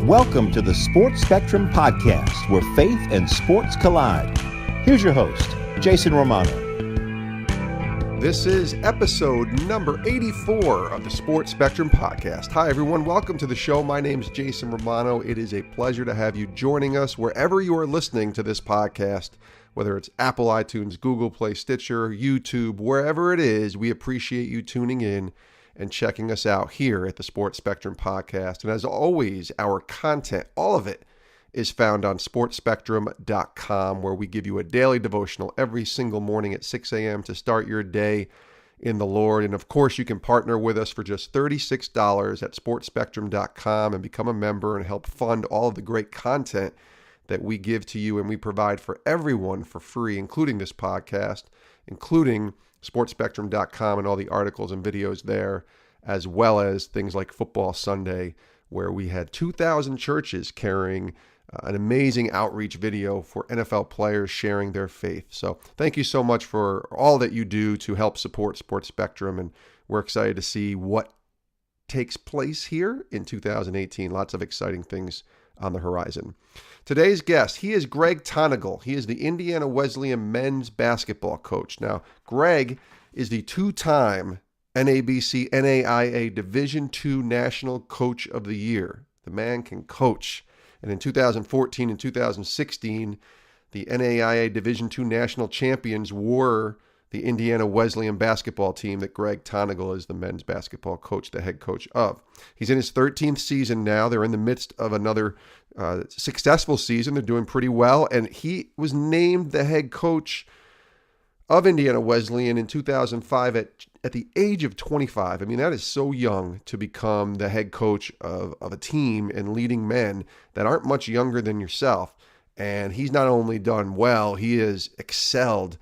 Welcome to the Sports Spectrum Podcast, where faith and sports collide. Here's your host, Jason Romano. This is episode number 84 of the Sports Spectrum Podcast. Hi, everyone. Welcome to the show. My name is Jason Romano. It is a pleasure to have you joining us wherever you are listening to this podcast, whether it's Apple, iTunes, Google Play, Stitcher, YouTube, wherever it is. We appreciate you tuning in and checking us out here at the Sports Spectrum Podcast. And as always, our content, all of it, is found on sportspectrum.com, where we give you a daily devotional every single morning at 6 a.m. to start your day in the Lord. And of course, you can partner with us for just $36 at sportspectrum.com and become a member and help fund all of the great content that we give to you and we provide for everyone for free, including this podcast, including sportspectrum.com and all the articles and videos there, as well as things like Football Sunday, where we had 2,000 churches carrying an amazing outreach video for NFL players sharing their faith. So thank you so much for all that you do to help support Sports Spectrum, and we're excited to see what takes place here in 2018. Lots of exciting things on the horizon. Today's guest, he is Greg Tonagel. He is the Indiana Wesleyan men's basketball coach. Now, Greg is the two-time NABC NAIA Division II National Coach of the Year. The man can coach. And in 2014 and 2016, the NAIA Division II National Champions were the Indiana Wesleyan basketball team that Greg Tonagel is the men's basketball coach, the head coach of. He's in his 13th season now. They're in the midst of another successful season. They're doing pretty well. And he was named the head coach of Indiana Wesleyan in 2005 at the age of 25. I mean, that is so young to become the head coach of a team and leading men that aren't much younger than yourself. And he's not only done well, he has excelled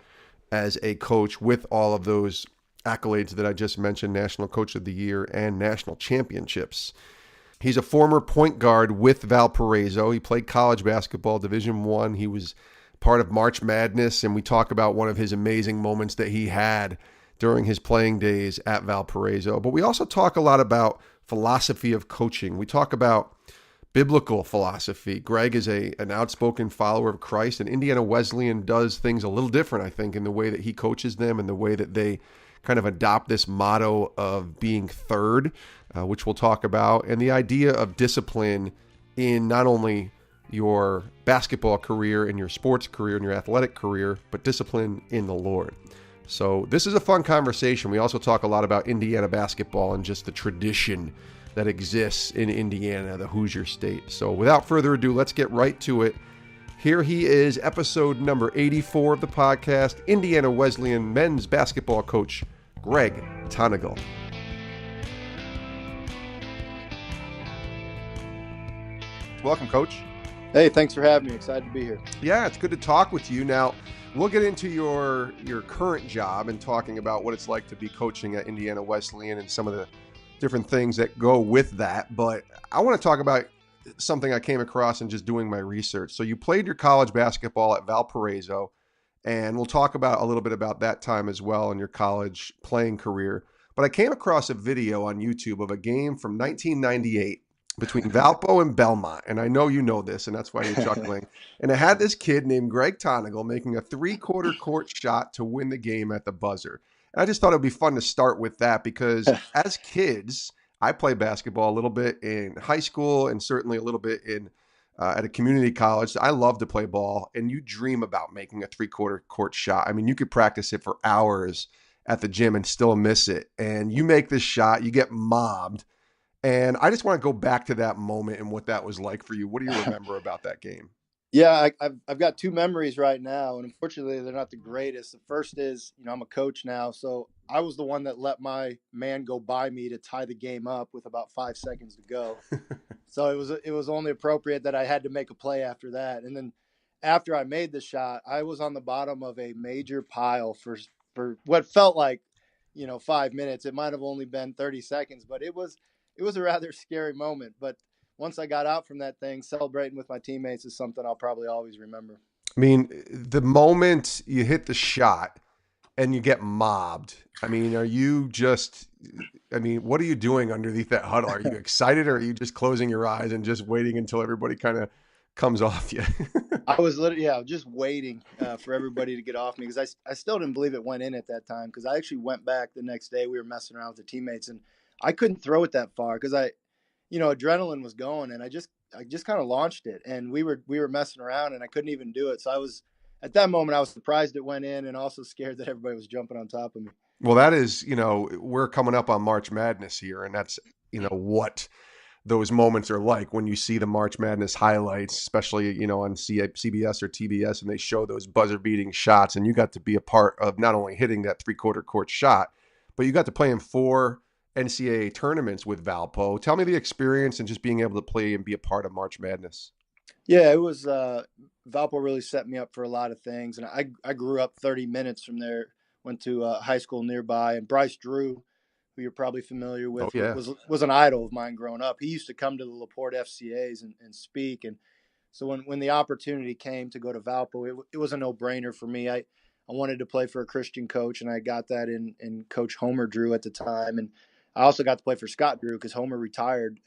as a coach with all of those accolades that I just mentioned, National Coach of the Year and National Championships. He's a former point guard with Valparaiso. He played college basketball, Division I. He was part of March Madness, and we talk about one of his amazing moments that he had during his playing days at Valparaiso. But we also talk a lot about philosophy of coaching. We talk about biblical philosophy. Greg is an outspoken follower of Christ, and Indiana Wesleyan does things a little different, I think, in the way that he coaches them and the way that they kind of adopt this motto of being third, which we'll talk about, and the idea of discipline in not only your basketball career and your sports career and your athletic career, but discipline in the Lord. So this is a fun conversation. We also talk a lot about Indiana basketball and just the tradition that exists in Indiana, the Hoosier State. So without further ado, let's get right to it. Here he is, episode number 84 of the podcast, Indiana Wesleyan men's basketball coach, Greg Tonagel. Welcome, Coach. Hey, thanks for having me. Excited to be here. Yeah, it's good to talk with you. Now, we'll get into your current job and talking about what it's like to be coaching at Indiana Wesleyan and some of the different things that go with that. But I want to talk about something I came across in just doing my research. So you played your college basketball at Valparaiso, and we'll talk about a little bit about that time as well in your college playing career. But I came across a video on YouTube of a game from 1998 between Valpo and Belmont. And I know you know this, and that's why you're chuckling. And it had this kid named Greg Tonagel making a three-quarter court shot to win the game at the buzzer. And I just thought it would be fun to start with that because as kids, I played basketball a little bit in high school and certainly a little bit in at a community college. So I love to play ball, and you dream about making a three-quarter court shot. I mean, you could practice it for hours at the gym and still miss it. And you make this shot, you get mobbed. And I just want to go back to that moment and what that was like for you. What do you remember about that game? Yeah, I've got two memories right now, and unfortunately, they're not the greatest. The first is, I'm a coach now, so I was the one that let my man go by me to tie the game up with about 5 seconds to go. So it was only appropriate that I had to make a play after that. And then after I made the shot, I was on the bottom of a major pile for what felt like 5 minutes. It might have only been 30 seconds, but it was a rather scary moment. But once I got out from that thing, celebrating with my teammates is something I'll probably always remember. I mean, the moment you hit the shot and you get mobbed. I mean, what are you doing underneath that huddle? Are you excited, or are you just closing your eyes and just waiting until everybody kind of comes off you? I was literally, yeah, just waiting for everybody to get off me because I still didn't believe it went in at that time because I actually went back the next day. We were messing around with the teammates and I couldn't throw it that far because adrenaline was going and I just kind of launched it and we were messing around and I couldn't even do it. So at that moment I was surprised it went in and also scared that everybody was jumping on top of me. Well, that is, we're coming up on March Madness here, and that's, what those moments are like when you see the March Madness highlights, especially, on CBS or TBS, and they show those buzzer beating shots. And you got to be a part of not only hitting that 3/4 court shot, but you got to play in 4 NCAA tournaments with Valpo. Tell me the experience and just being able to play and be a part of March Madness. Yeah, it was Valpo really set me up for a lot of things, and I grew up 30 minutes from there. Went to high school nearby, and Bryce Drew, who you're probably familiar Oh, with, yeah. was an idol of mine growing up. He used to come to the LaPorte FCAs and speak, and so when the opportunity came to go to Valpo, it was a no brainer for me. I wanted to play for a Christian coach, and I got that in Coach Homer Drew at the time, and I also got to play for Scott Drew because Homer retired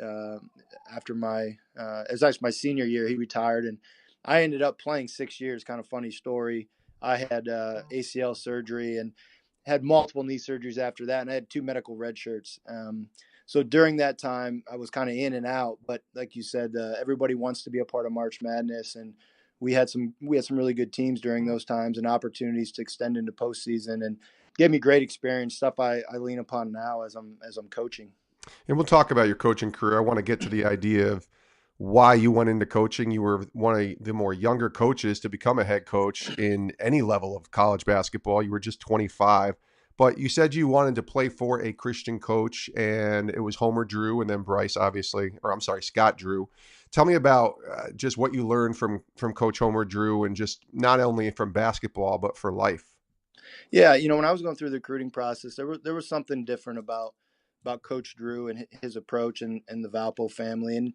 after it was actually my senior year. He retired, and I ended up playing 6 years. Kind of funny story. I had ACL surgery and had multiple knee surgeries after that, and I had 2 medical red shirts. So during that time, I was kind of in and out. But like you said, everybody wants to be a part of March Madness, and we had some really good teams during those times and opportunities to extend into postseason and gave me great experience, stuff I lean upon now as I'm coaching. And we'll talk about your coaching career. I want to get to the idea of why you went into coaching. You were one of the more younger coaches to become a head coach in any level of college basketball. You were just 25, but you said you wanted to play for a Christian coach, and it was Homer Drew and then Bryce, obviously, or I'm sorry, Scott Drew. Tell me about just what you learned from Coach Homer Drew, and just not only from basketball but for life. Yeah, when I was going through the recruiting process, there was something different about Coach Drew and his approach and the Valpo family, and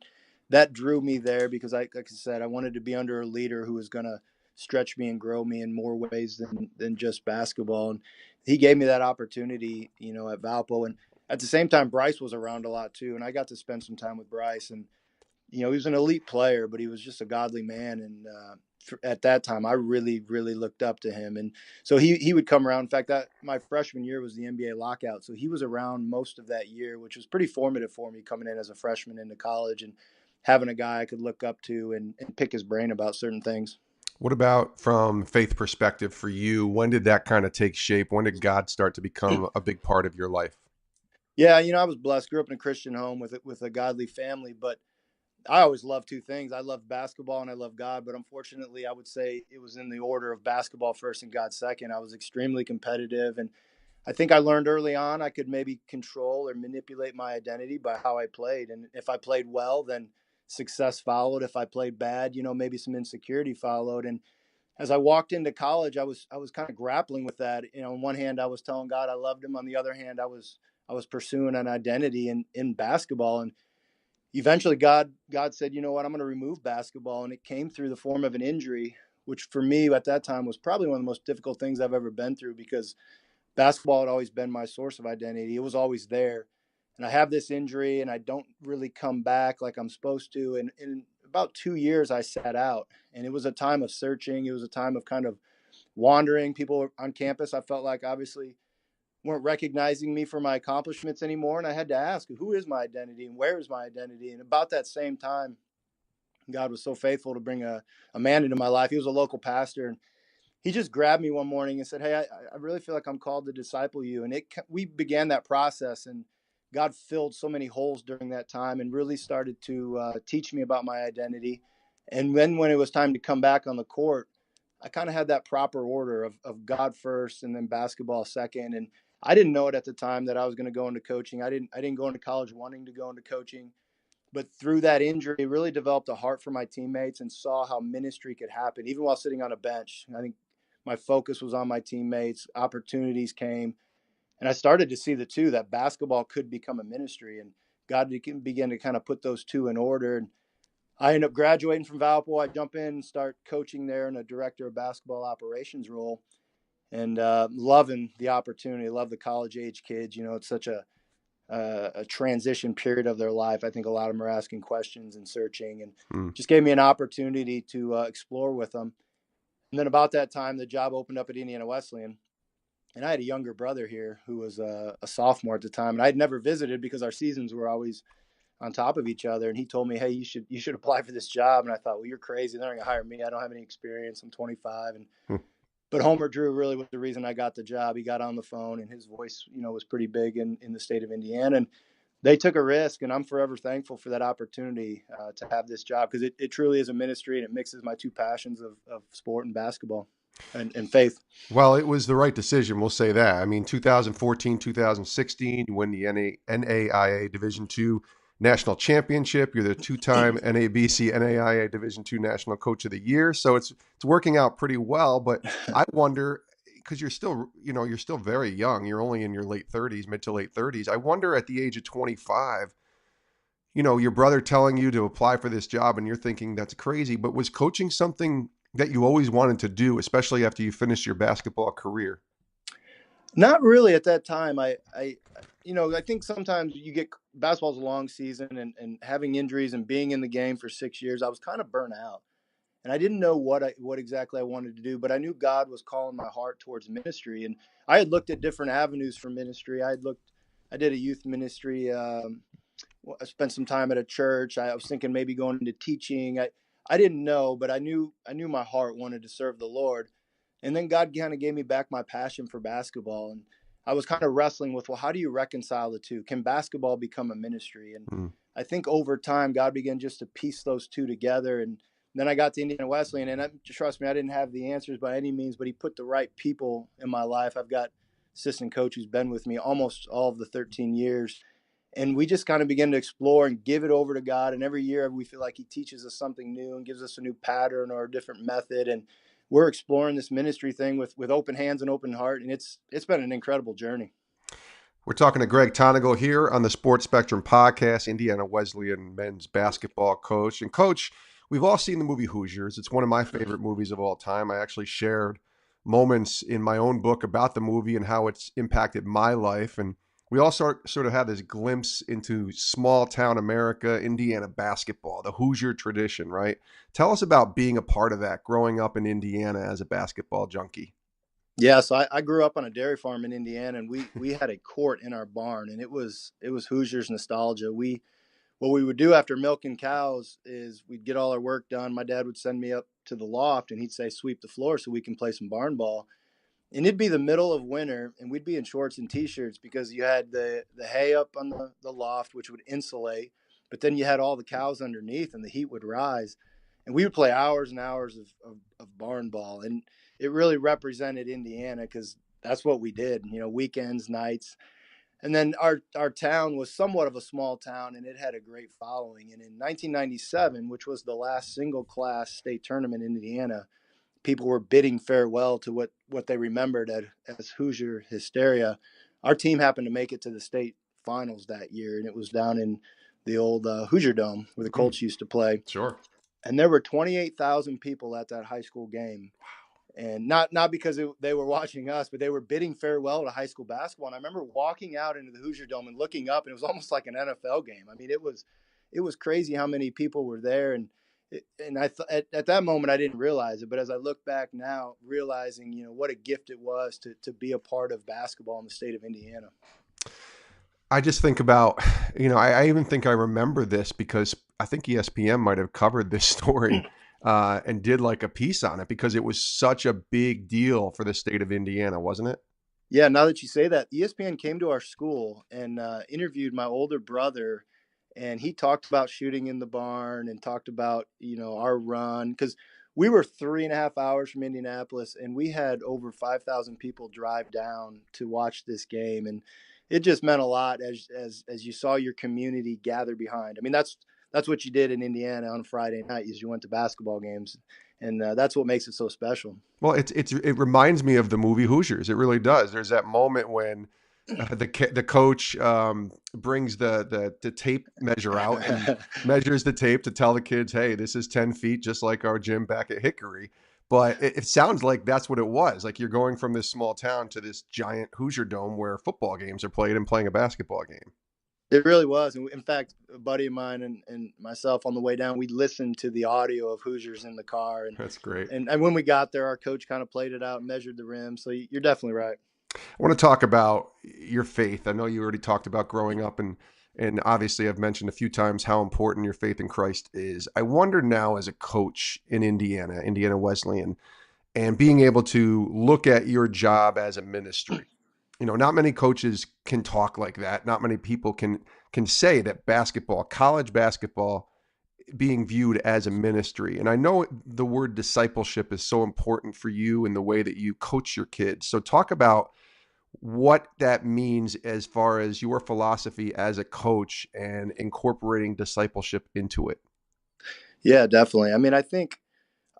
that drew me there because like I said, I wanted to be under a leader who was going to stretch me and grow me in more ways than just basketball, and he gave me that opportunity, at Valpo, and at the same time, Bryce was around a lot too, and I got to spend some time with Bryce, and he was an elite player, but he was just a godly man. And at that time, I really, really looked up to him. And so he would come around. In fact, that my freshman year was the NBA lockout. So he was around most of that year, which was pretty formative for me coming in as a freshman into college and having a guy I could look up to and pick his brain about certain things. What about from faith perspective for you? When did that kind of take shape? When did God start to become a big part of your life? Yeah, I was blessed. Grew up in a Christian home with a godly family, but I always loved 2 things. I love basketball and I love God, but unfortunately, I would say it was in the order of basketball first and God second. I was extremely competitive, and I think I learned early on I could maybe control or manipulate my identity by how I played. And if I played well, then success followed. If I played bad, maybe some insecurity followed. And as I walked into college, I was kind of grappling with that. On one hand, I was telling God I loved him. On the other hand, I was pursuing an identity in basketball. And eventually God said, you know what, I'm going to remove basketball. And it came through the form of an injury, which for me at that time was probably one of the most difficult things I've ever been through because basketball had always been my source of identity. It was always there. And I have this injury and I don't really come back like I'm supposed to. And in about 2 years, I sat out, and it was a time of searching. It was a time of kind of wandering. People on campus, I felt like obviously weren't recognizing me for my accomplishments anymore. And I had to ask, who is my identity and where is my identity? And about that same time, God was so faithful to bring a man into my life. He was a local pastor, and he just grabbed me one morning and said, hey, I really feel like I'm called to disciple you. And we began that process, and God filled so many holes during that time and really started to teach me about my identity. And then when it was time to come back on the court, I kind of had that proper order of God first and then basketball second. And I didn't know it at the time that I was going to go into coaching. I didn't go into college wanting to go into coaching, but through that injury, I really developed a heart for my teammates and saw how ministry could happen, even while sitting on a bench. I think my focus was on my teammates. Opportunities came, and I started to see the two, that basketball could become a ministry, and God began to kind of put those two in order. And I ended up graduating from Valpo. I jump in and start coaching there in a director of basketball operations role. and loving the opportunity. Love the college age kids. It's such a transition period of their life. I think a lot of them are asking questions and searching, and Hmm. just gave me an opportunity to explore with them. And then about that time, the job opened up at Indiana Wesleyan. And I had a younger brother here who was a sophomore at the time, and I'd never visited because our seasons were always on top of each other. And he told me, "Hey, you should apply for this job." And I thought, "Well, you're crazy. They're not gonna hire me. I don't have any experience. I'm 25." But Homer Drew really was the reason I got the job. He got on the phone, and his voice, was pretty big in the state of Indiana. And they took a risk, and I'm forever thankful for that opportunity to have this job, because it truly is a ministry, and it mixes my two passions of sport and basketball and faith. Well, it was the right decision. We'll say that. I mean, 2014, 2016, you win the NAIA Division II National Championship. You're the two-time NABC NAIA Division II National Coach of the Year. So it's working out pretty well. But I wonder, because you're still very young. You're only in your late 30s, mid to late 30s. I wonder at the age of 25, your brother telling you to apply for this job, and you're thinking that's crazy. But was coaching something that you always wanted to do, especially after you finished your basketball career? Not really at that time. I think sometimes you get, basketball's a long season, and having injuries and being in the game for 6 years, I was kind of burnt out, and I didn't know what exactly I wanted to do, but I knew God was calling my heart towards ministry. And I had looked at different avenues for ministry. I did a youth ministry. I spent some time at a church. I was thinking maybe going into teaching. I didn't know, but I knew my heart wanted to serve the Lord. And then God kind of gave me back my passion for basketball. And I was kind of wrestling with, well, how do you reconcile the two? Can basketball become a ministry? And Mm. I think over time, God began just to piece those two together. And then I got to Indiana Wesleyan, and trust me, I didn't have the answers by any means, but he put the right people in my life. I've got assistant coach who's been with me almost all of the 13 years. And we just kind of begin to explore and give it over to God. And every year we feel like he teaches us something new and gives us a new pattern or a different method. And we're exploring this ministry thing with open hands and open heart. And it's been an incredible journey. We're talking to Greg Tonagel here on the Sports Spectrum podcast, Indiana Wesleyan men's basketball coach. And coach, we've all seen the movie Hoosiers. It's one of my favorite movies of all time. I actually shared moments in my own book about the movie and how it's impacted my life. And we all sort of have this glimpse into small town America, Indiana basketball, the Hoosier tradition, right? Tell us about being a part of that, growing up in Indiana as a basketball junkie. Yeah, so I grew up on a dairy farm in Indiana, and we had a court in our barn, and it was Hoosiers nostalgia. What we would do after milking cows is we'd get all our work done. My dad would send me up to the loft, and he'd say, "Sweep the floor so we can play some barn ball." And it'd be the middle of winter, and we'd be in shorts and t-shirts because you had the hay up on the loft, which would insulate, but then you had all the cows underneath, and the heat would rise. And we would play hours and hours of barn ball. And it really represented Indiana because that's what we did, weekends, nights. And then our town was somewhat of a small town, and it had a great following. And in 1997, which was the last single class state tournament in Indiana, people were bidding farewell to what they remembered as Hoosier hysteria. Our team happened to make it to the state finals that year, and it was down in the old Hoosier Dome where the Colts used to play. Sure. And there were 28,000 people at that high school game. And not because they were watching us, but they were bidding farewell to high school basketball. And I remember walking out into the Hoosier Dome and looking up, and it was almost like an NFL game. I mean, it was crazy how many people were there. And at that moment, I didn't realize it. But as I look back now, realizing, what a gift it was to be a part of basketball in the state of Indiana. I just think about, I even think I remember this because I think ESPN might have covered this story and did like a piece on it because it was such a big deal for the state of Indiana, wasn't it? Yeah, now that you say that, ESPN came to our school and interviewed my older brother, and he talked about shooting in the barn and talked about, our run, because we were 3.5 hours from Indianapolis, and we had over 5,000 people drive down to watch this game. And it just meant a lot as you saw your community gather behind. I mean, that's what you did in Indiana on Friday night is you went to basketball games, and that's what makes it so special. Well, it reminds me of the movie Hoosiers. It really does. There's that moment when the coach brings the tape measure out and measures the tape to tell the kids, hey, this is 10 feet, just like our gym back at Hickory. But it sounds like that's what it was. Like you're going from this small town to this giant Hoosier Dome where football games are played and playing a basketball game. It really was. And in fact, a buddy of mine and myself on the way down, we listened to the audio of Hoosiers in the car. That's great. And when we got there, our coach kind of played it out and measured the rim. So you're definitely right. I want to talk about your faith. I know you already talked about growing up, and obviously I've mentioned a few times how important your faith in Christ is. I wonder now, as a coach in Indiana Wesleyan, and being able to look at your job as a ministry. Not many coaches can talk like that. Not many people can say that college basketball, being viewed as a ministry. And I know the word discipleship is so important for you in the way that you coach your kids. So talk about what that means as far as your philosophy as a coach and incorporating discipleship into it. Yeah, definitely. I mean, I think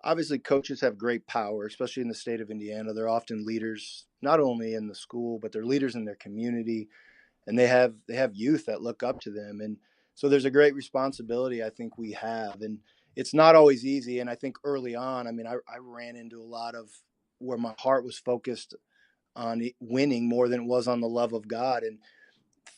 obviously coaches have great power, especially in the state of Indiana. They're often leaders, not only in the school, but they're leaders in their community, and they have youth that look up to them. And so there's a great responsibility I think we have. And it's not always easy. And I think early on, I mean, I ran into a lot of where my heart was focused on winning more than it was on the love of God. And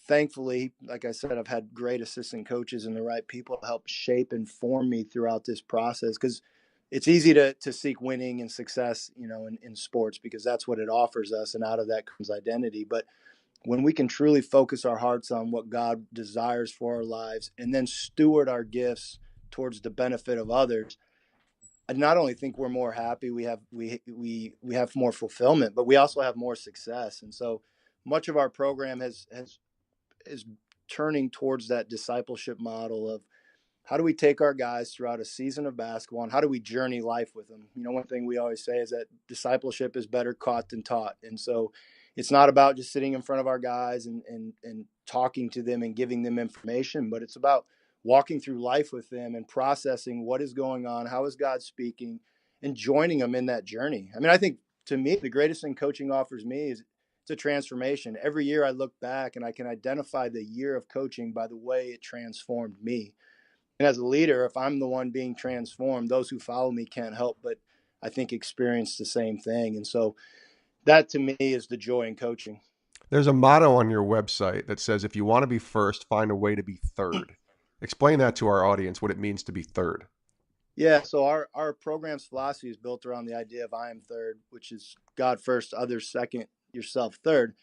thankfully, like I said, I've had great assistant coaches and the right people to help shape and form me throughout this process, because it's easy to seek winning and success, in sports, because that's what it offers us. And out of that comes identity. But when we can truly focus our hearts on what God desires for our lives and then steward our gifts towards the benefit of others, I not only think we're more happy, we have more fulfillment, but we also have more success. And so much of our program is turning towards that discipleship model of how do we take our guys throughout a season of basketball and how do we journey life with them? One thing we always say is that discipleship is better caught than taught. And so it's not about just sitting in front of our guys and talking to them and giving them information, but it's about walking through life with them and processing what is going on, how is God speaking, and joining them in that journey. I mean, I think to me, the greatest thing coaching offers me is it's a transformation. Every year I look back and I can identify the year of coaching by the way it transformed me. And as a leader, if I'm the one being transformed, those who follow me can't help but, I think, experience the same thing. And so that to me is the joy in coaching. There's a motto on your website that says, if you want to be first, find a way to be third. Explain that to our audience, what it means to be third. Yeah, so our program's philosophy is built around the idea of I am third, which is God first, others second, yourself third,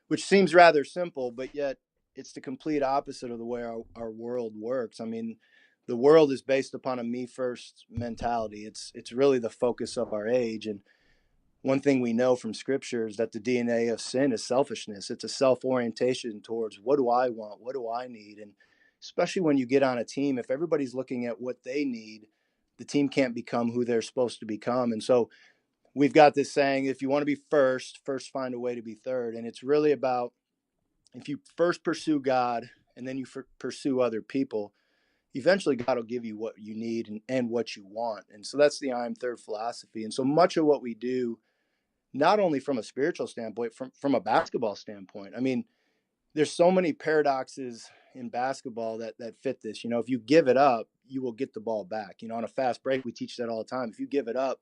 which seems rather simple, but yet it's the complete opposite of the way our world works. I mean, the world is based upon a me first mentality. It's really the focus of our age. And one thing we know from scripture is that the DNA of sin is selfishness. It's a self orientation towards what do I want? What do I need? And especially when you get on a team, if everybody's looking at what they need, the team can't become who they're supposed to become. And so we've got this saying, if you want to be first, first find a way to be third. And it's really about, if you first pursue God and then you pursue other people, eventually God will give you what you need and what you want. And so that's the I'm third philosophy. And so much of what we do, not only from a spiritual standpoint, from a basketball standpoint, I mean, there's so many paradoxes in basketball that fit this. If you give it up, you will get the ball back. On a fast break, we teach that all the time. If you give it up,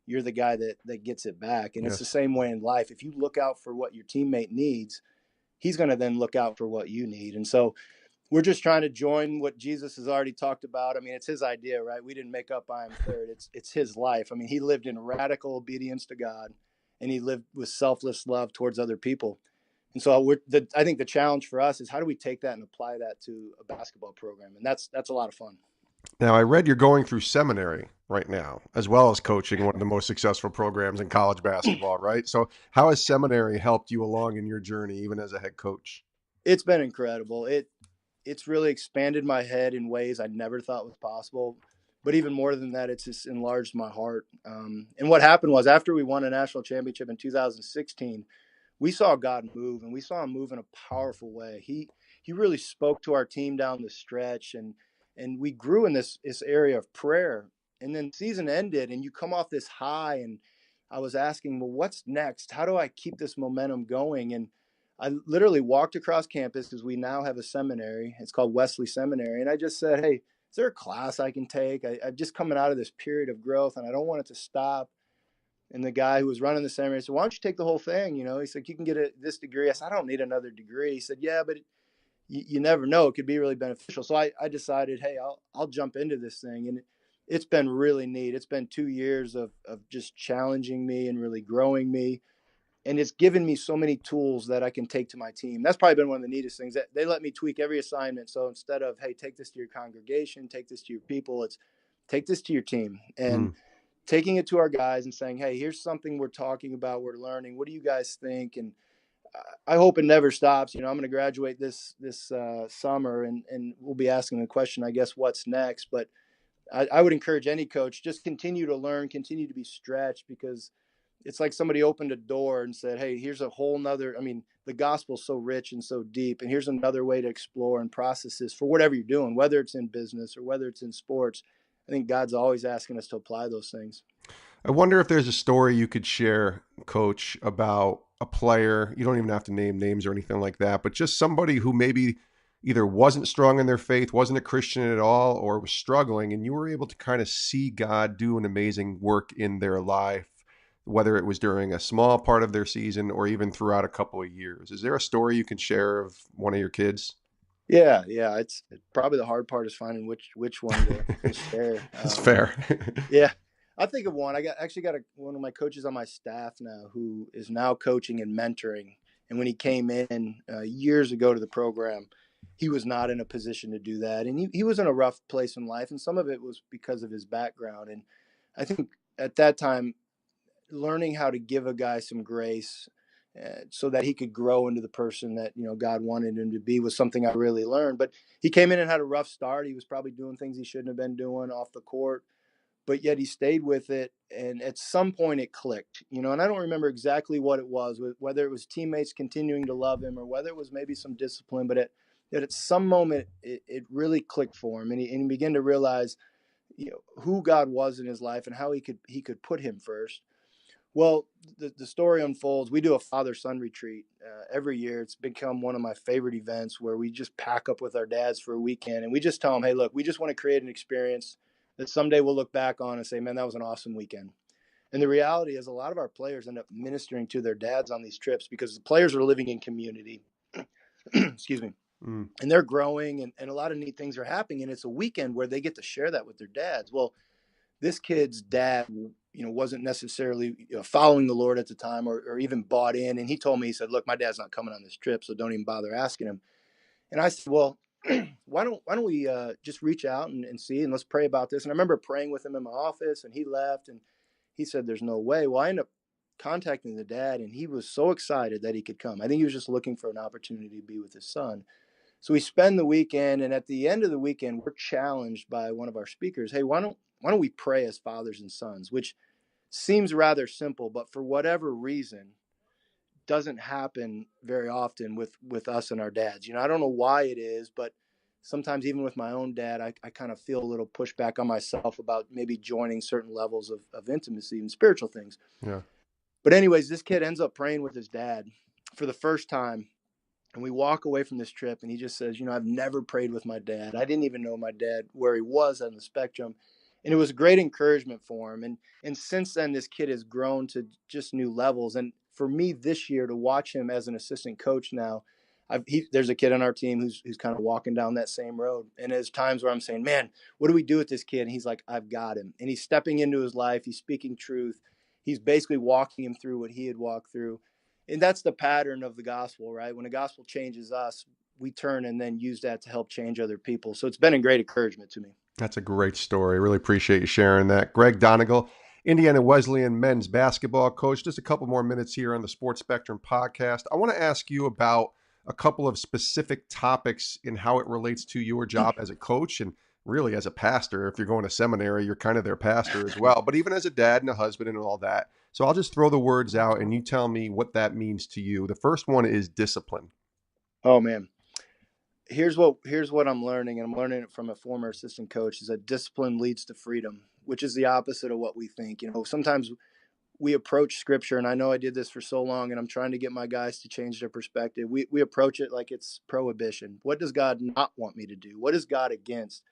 you're the guy that gets it back. And It's the same way in life. If you look out for what your teammate needs, he's going to then look out for what you need. And so we're just trying to join what Jesus has already talked about. I mean, it's his idea, right? We didn't make up I am third. It's his life. I mean, he lived in radical obedience to God, and he lived with selfless love towards other people. And so I think the challenge for us is how do we take that and apply that to a basketball program? And that's a lot of fun. Now, I read you're going through seminary right now, as well as coaching one of the most successful programs in college basketball, right? So how has seminary helped you along in your journey, even as a head coach? It's been incredible. It's really expanded my head in ways I never thought was possible. But even more than that, it's just enlarged my heart. And what happened was, after we won a national championship in 2016, we saw God move, and we saw him move in a powerful way. He really spoke to our team down the stretch, and we grew in this area of prayer. And then season ended, and you come off this high, and I was asking, well, what's next? How do I keep this momentum going? And I literally walked across campus, because we now have a seminary. It's called Wesley Seminary. And I just said, hey, is there a class I can take? I'm just coming out of this period of growth, and I don't want it to stop. And the guy who was running the seminary said, "Why don't you take the whole thing?" He said, "You can get this degree." I said, "I don't need another degree." He said, "Yeah, but you never know. It could be really beneficial." So I decided, hey, I'll jump into this thing. And it's been really neat. It's been 2 years of just challenging me and really growing me. And it's given me so many tools that I can take to my team. That's probably been one of the neatest things, that they let me tweak every assignment. So instead of, hey, take this to your congregation, take this to your people, it's take this to your team. And taking it to our guys and saying, hey, here's something we're talking about, we're learning. What do you guys think? And I hope it never stops. I'm going to graduate this summer, and we'll be asking the question, I guess, what's next. But I would encourage any coach, just continue to learn, continue to be stretched, because it's like somebody opened a door and said, hey, here's a whole nother, the gospel's so rich and so deep, and here's another way to explore and process this for whatever you're doing, whether it's in business or whether it's in sports. I think God's always asking us to apply those things. I wonder if there's a story you could share, Coach, about a player. You don't even have to name names or anything like that, but just somebody who maybe either wasn't strong in their faith, wasn't a Christian at all, or was struggling, and you were able to kind of see God do an amazing work in their life, whether it was during a small part of their season or even throughout a couple of years. Is there a story you can share of one of your kids? Yeah. It's probably the hard part is finding which one to share. It's fair. Yeah. I think of one. I got one of my coaches on my staff now who is now coaching and mentoring. And when he came in years ago to the program, he was not in a position to do that. And he was in a rough place in life. And some of it was because of his background. And I think at that time, learning how to give a guy some grace so that he could grow into the person that, God wanted him to be, was something I really learned. But he came in and had a rough start. He was probably doing things he shouldn't have been doing off the court, but yet he stayed with it. And at some point it clicked, and I don't remember exactly what it was, whether it was teammates continuing to love him or whether it was maybe some discipline, but at some moment it really clicked for him. And he began to realize, who God was in his life and how he could put him first. Well, the story unfolds. We do a father-son retreat every year. It's become one of my favorite events, where we just pack up with our dads for a weekend, and we just tell them, hey, look, we just want to create an experience that someday we'll look back on and say, man, that was an awesome weekend. And the reality is, a lot of our players end up ministering to their dads on these trips, because the players are living in community. Excuse me. And they're growing, and a lot of neat things are happening. And it's a weekend where they get to share that with their dads. Well, this kid's dad, wasn't necessarily following the Lord at the time, or even bought in. And he told me, he said, look, my dad's not coming on this trip, so don't even bother asking him. And I said, well, why don't we just reach out and see, and let's pray about this. And I remember praying with him in my office, and he left, and he said, there's no way. Well, I ended up contacting the dad, and he was so excited that he could come. I think he was just looking for an opportunity to be with his son. So we spend the weekend, and at the end of the weekend, we're challenged by one of our speakers. Hey, why don't we pray as fathers and sons? Which seems rather simple, but for whatever reason, doesn't happen very often with us and our dads. I don't know why it is, but sometimes even with my own dad, I kind of feel a little pushback on myself about maybe joining certain levels of intimacy and spiritual things. Yeah. But anyways, this kid ends up praying with his dad for the first time. And we walk away from this trip, and he just says, I've never prayed with my dad. I didn't even know my dad, where he was on the spectrum. And it was a great encouragement for him. And since then, this kid has grown to just new levels. And for me this year, to watch him as an assistant coach now, there's a kid on our team who's kind of walking down that same road. And there's times where I'm saying, man, what do we do with this kid? And he's like, I've got him. And he's stepping into his life. He's speaking truth. He's basically walking him through what he had walked through. And that's the pattern of the gospel, right? When the gospel changes us, we turn and then use that to help change other people. So it's been a great encouragement to me. That's a great story. Really appreciate you sharing that. Greg Tonagel, Indiana Wesleyan men's basketball coach. Just a couple more minutes here on the Sports Spectrum podcast. I want to ask you about a couple of specific topics in how it relates to your job as a coach, and really as a pastor. If you're going to seminary, you're kind of their pastor as well, but even as a dad and a husband and all that. So I'll just throw the words out and you tell me what that means to you. The first one is discipline. Oh man. Here's what I'm learning, and I'm learning it from a former assistant coach, is that discipline leads to freedom, which is the opposite of what we think. Sometimes we approach scripture, and I know I did this for so long, and I'm trying to get my guys to change their perspective. We approach it like it's prohibition. What does God not want me to do? What is God against?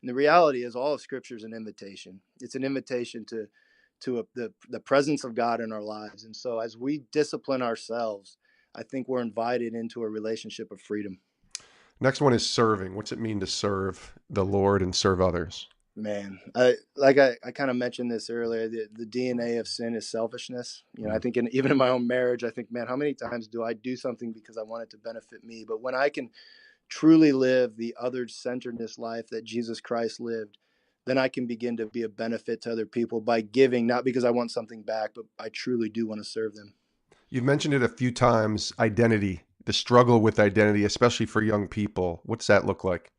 And the reality is, all of scripture is an invitation. It's an invitation to to the presence of God in our lives. And so as we discipline ourselves, I think we're invited into a relationship of freedom. Next one is serving. What's it mean to serve the Lord and serve others? Man, I kind of mentioned this earlier. The DNA of sin is selfishness. I think even in my own marriage, I think, man, how many times do I do something because I want it to benefit me? But when I can truly live the other-centeredness life that Jesus Christ lived, then I can begin to be a benefit to other people by giving, not because I want something back, but I truly do want to serve them. You've mentioned it a few times, identity, the struggle with identity, especially for young people. What's that look like?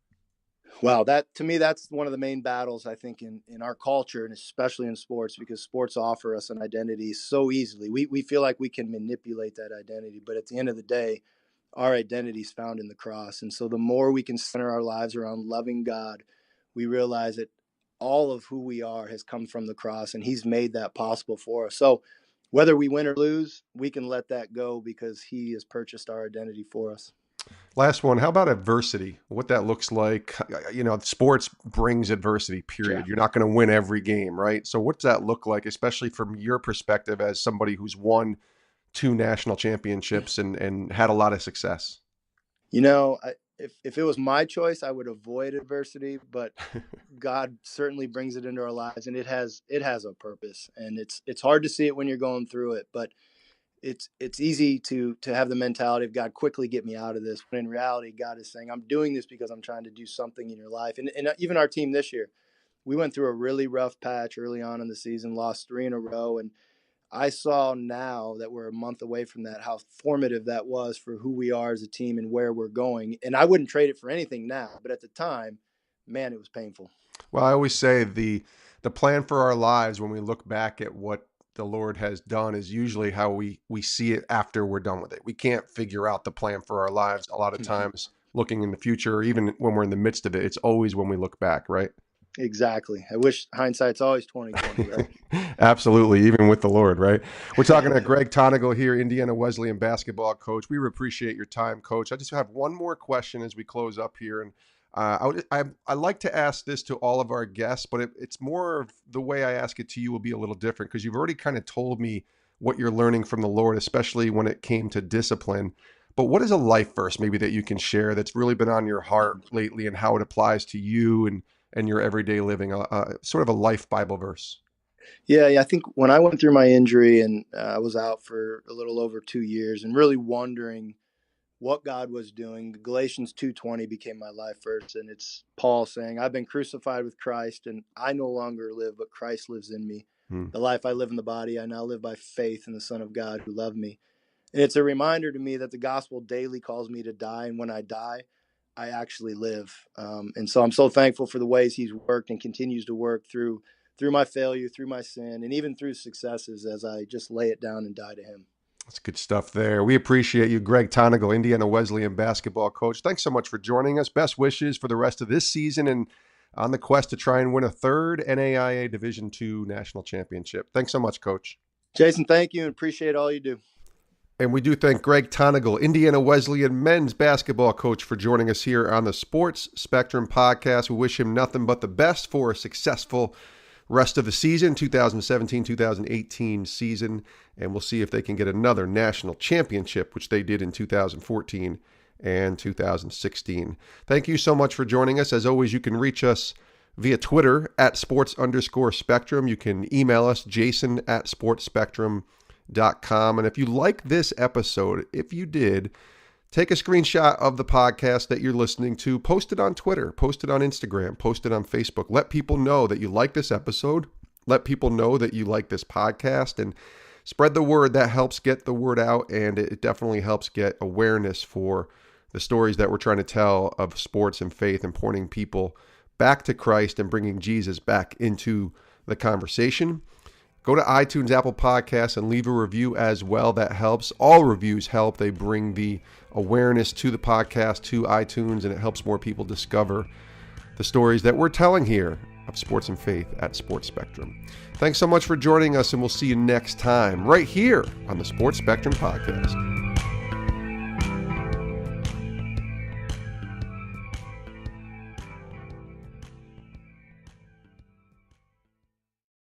Wow, that to me, that's one of the main battles, I think, in our culture, and especially in sports, because sports offer us an identity so easily. We feel like we can manipulate that identity, but at the end of the day, our identity is found in the cross. And so the more we can center our lives around loving God, we realize that all of who we are has come from the cross, and he's made that possible for us. So whether we win or lose, we can let that go because he has purchased our identity for us. Last one. How about adversity? What that looks like? Sports brings adversity, period. Yeah. You're not going to win every game, right? So what does that look like, especially from your perspective as somebody who's won 2 national championships and had a lot of success? If it was my choice, I would avoid adversity, but God certainly brings it into our lives, and it has a purpose. And it's hard to see it when you're going through it, but it's easy to have the mentality of, God, quickly get me out of this. When in reality, God is saying, I'm doing this because I'm trying to do something in your life. And even our team this year, we went through a really rough patch early on in the season, lost 3 in a row. And I saw now that we're a month away from that, how formative that was for who we are as a team and where we're going. And I wouldn't trade it for anything now, but at the time, man, it was painful. Well, I always say the plan for our lives, when we look back at what the Lord has done, is usually how we see it after we're done with it. We can't figure out the plan for our lives a lot of times looking in the future, or even when we're in the midst of it. It's always when we look back, right? Exactly. I wish hindsight's always 20/20, right? Absolutely, even with the Lord, right? We're talking to Greg Tonagel here, Indiana Wesleyan basketball coach. We appreciate your time, Coach. I just have one more question as we close up here, and I like to ask this to all of our guests, but it's more of the way I ask it to you will be a little different, because you've already kind of told me what you're learning from the Lord, especially when it came to discipline. But what is a life verse maybe that you can share that's really been on your heart lately, and how it applies to you and your everyday living, sort of a life Bible verse? Yeah. I think when I went through my injury and I was out for a little over 2 years and really wondering what God was doing, Galatians 2:20 became my life verse. And it's Paul saying, I've been crucified with Christ, and I no longer live, but Christ lives in me. The life I live in the body, I now live by faith in the Son of God who loved me. And it's a reminder to me that the gospel daily calls me to die. And when I die, I actually live. And so I'm so thankful for the ways he's worked and continues to work through my failure, through my sin, and even through successes as I just lay it down and die to him. That's good stuff there. We appreciate you, Greg Tonagel, Indiana Wesleyan basketball coach. Thanks so much for joining us. Best wishes for the rest of this season and on the quest to try and win a 3rd NAIA Division II national championship. Thanks so much, Coach. Jason, thank you, and appreciate all you do. And we do thank Greg Tonagel, Indiana Wesleyan men's basketball coach, for joining us here on the Sports Spectrum podcast. We wish him nothing but the best for a successful rest of the season, 2017-2018 season, and we'll see if they can get another national championship, which they did in 2014 and 2016. Thank you so much for joining us. As always, you can reach us via Twitter at sports_spectrum. You can email us, jason@sportsspectrum.com. And if you like this episode, if you did, take a screenshot of the podcast that you're listening to, post it on Twitter, post it on Instagram, post it on Facebook. Let people know that you like this episode. Let people know that you like this podcast, and spread the word. That helps get the word out, and it definitely helps get awareness for the stories that we're trying to tell of sports and faith, and pointing people back to Christ and bringing Jesus back into the conversation. Go to iTunes, Apple Podcasts, and leave a review as well. That helps. All reviews help. They bring the awareness to the podcast, to iTunes, and it helps more people discover the stories that we're telling here of sports and faith at Sports Spectrum. Thanks so much for joining us, and we'll see you next time right here on the Sports Spectrum podcast.